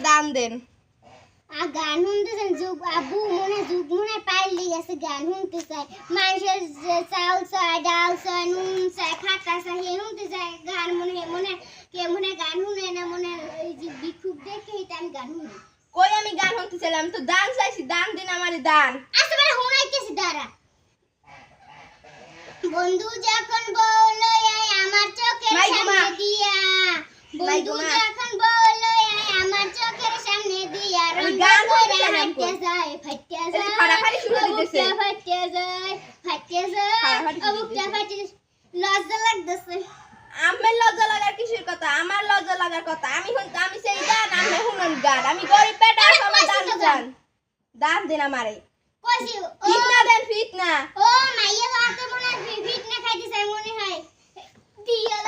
দান দেন। গান শুনতেছেন আবু মনে পাইলি গেছে গান শুনতে চাই মানুষের চাউল চাই ডাল চাই নুন চাই খাটা চাই হে শুনতে চাই গান মনে কে মনে গান শুনে না মনে এই যে বিক্ষোভ দেখে আমি গান শুনি কই আমি গান শুনতেছিলাম তো দান চাইছি দান দিন আমারে দান। আচ্ছা মানে শুনাইতেছি দাঁড়া বন্ধু যখন বলল আমার চোখের সামনে দিয়া বন্ধু যখন বলল আমার চোখের সামনে দিয়া গান ফাটতে যায় ফাড়াফাড়ি শুরু দিতেছে ফাটতে যায় অবুকটা ফাটতে লজ্জা লাগতেছে। আমার লজ্জা লাগার কিসের কথা আমার লজ্জা লাগার কথা আমি সেই দান আমি শুনুন গান আমি গরিব বেটা সবাই দান চান দান দিন আমারে কইছি ফিতনা দেন ফিতনা ও মাইয়া হাতে মনে হয় ফিটনা খাইতে চাই মনে হয় দিয়া